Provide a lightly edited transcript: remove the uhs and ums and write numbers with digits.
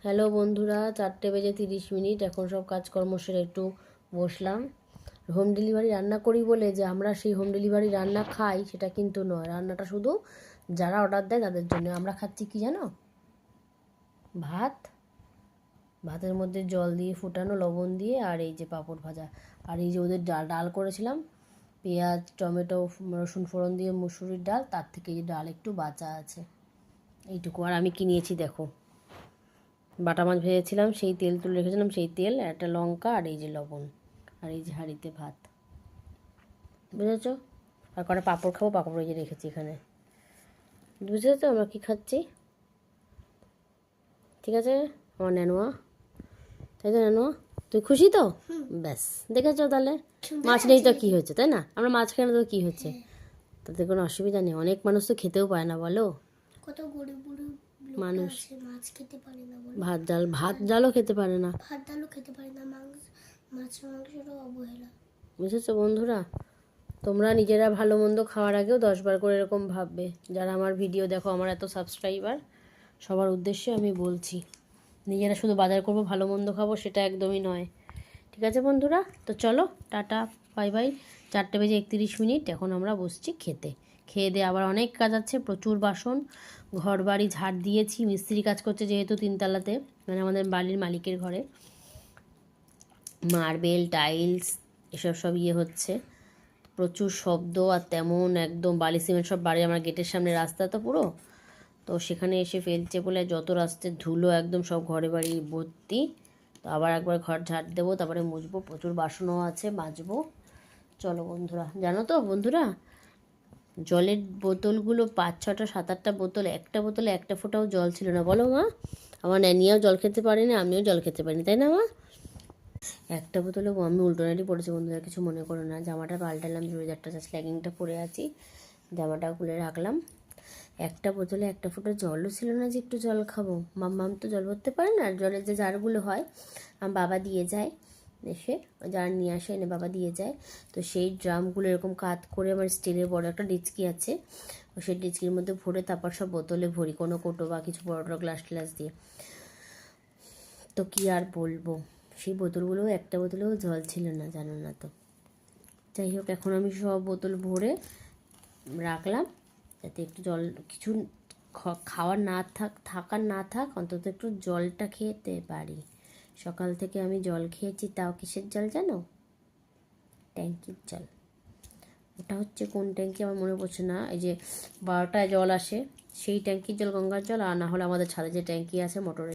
Hello বন্ধুরা, 4:30 এখন সব কাজকর্ম সেরে একটু বসলাম। হোম ডেলিভারি রান্না করি বলে যে আমরা সেই হোম ডেলিভারি রান্না খাই সেটা কিন্তু নয়। রান্নাটা শুধু যারা অর্ডার দেয় তাদের জন্য। আমরা খাচ্ছি কি জানো? ভাতের মধ্যে জল দিয়ে ফুটানো, লবণ দিয়ে, আর এই যে পাঁপড় ভাজা, আর এই যে ওদের ডাল করেছিলাম পেঁয়াজ টমেটো রসুন ফোড়ন দিয়ে, মুসুরির ডাল, তার থেকে এই ডাল একটু বাঁচা আছে এইটুকু। আর আমি কি নিয়েছি দেখো, বাটা মাছ ভেজেছিলাম সেই তেল তুলে রেখেছিলাম, সেই তেল, একটা লঙ্কা, আর এই যে লবণ, আর এই যে হাঁড়িতে ভাত, বুঝেছো? আর কটা পাঁপড় খাবো, পাঁপড় ভেজে রেখেছি এখানে, বুঝেছো আমরা কী খাচ্ছি? ঠিক আছে আমার ন্যানোয়া, তাই তো ন্যানোয়া? তুই খুশি তো? ব্যাস, দেখেছো তাহলে? মাছ নেই তো কী হয়েছে, তাই না? আমরা মাছ খেয়ে তো কী হয়েছে, তাতে কোনো অসুবিধা নেই। অনেক মানুষ তো খেতেও পায় না, বলো? কত গরিব গরিব মানুষ মাছ খেতে পারে না, ভাত ডালও খেতে পারে না, ভাত ডালও খেতে পারে না, মাংসেরও অবহেলা। বুঝেছো বন্ধুরা? তোমরা নিজেরা ভালো মন্দ খাওয়ার আগেও 10 বার করে এরকম ভাববে। যারা আমার ভিডিও দেখো, আমার এত সাবস্ক্রাইবার, সবার উদ্দেশ্যে আমি বলছি, নিজেরা শুধু বাজার করবো ভালো মন্দ খাবো সেটা একদমই নয়। ঠিক আছে বন্ধুরা, তো চলো টাটা, বাই বাই। 4:31 এখন আমরা বসছি খেতে। খেয়ে দিয়ে আবার অনেক কাজ আছে, প্রচুর বাসন, ঘর বাড়ি ঝাড় দিয়েছি। মিস্ত্রি কাজ করছে যেহেতু 3তলাতে, মানে আমাদের বাড়ির মালিকের ঘরে, মার্বেল টাইলস এসব সব হচ্ছে, প্রচুর শব্দ, আর তেমন একদম বালি সিমেন্ট সব বাড়ি, আমার গেটের সামনে রাস্তা তো পুরো, তো সেখানে এসে ফেলছে বলে যত রাস্তায় ধুলো একদম সব ঘরে বাড়ি ভর্তি। তো আবার একবার ঘর ঝাড় দেবো, তারপরে মুছবো, প্রচুর বাসনও আছে মাজবো। চলো বন্ধুরা, জানো তো বন্ধুরা, জলের বোতলগুলো 5-6টা 7-8টা বোতল, একটা বোতলে একটা ফোঁটাও জল ছিল না, বলো মা? আমার ন্যানিয়াও জল খেতে পারেনি, আমিও জল খেতে পারিনি, তাই না মা? একটা বোতলে আমি উল্টোনাটি পড়েছি বন্ধুরা, কিছু মনে করো না। জামাটা পাল্টালাম, চুড়িদারটা জাস্ট লেগিংটা পরে আছি, জামাটা খুলে রাখলাম। একটা বোতলে একটা ফোঁটা জলও ছিল না যে একটু জল খাবো। মাম্মাম তো জল ভরতে পারে না, জলের যে জারগুলো হয় আমার বাবা দিয়ে যায়, এসে জার নিয়ে আসে, এনে বাবা দিয়ে যায়। তো সেই ড্রামগুলো এরকম কাত করে আমার স্টিলের বড় একটা ডিচকি আছে, সেই ডিচকির মধ্যে ভরে তারপর সব বোতলে ভরি, কোনো কোটো বা কিছু বড় বড় গ্লাস ট্লাস দিয়ে। তো কি আর বলবো, সেই বোতলগুলোও একটা বোতলেও জল ছিল না, জানো না তো? যাই হোক, এখন আমি সব বোতল ভরে রাখলাম, যাতে একটু জল, কিছু খাওয়ার না থাকার না থাক, অন্তত একটু জলটা খেতে পারি। সকাল থেকে আমি জল খেয়েছি, তাও কিসের জল জানো? ট্যাঙ্কির জল। ওটা হচ্ছে কোন ট্যাঙ্কি আমার মনে পড়ছে না, এই যে 12টায় জল আসে সেই ট্যাঙ্কির জল, গঙ্গার জল, আর না হলে আমাদের ছাদে যে ট্যাঙ্কি আছে মোটরের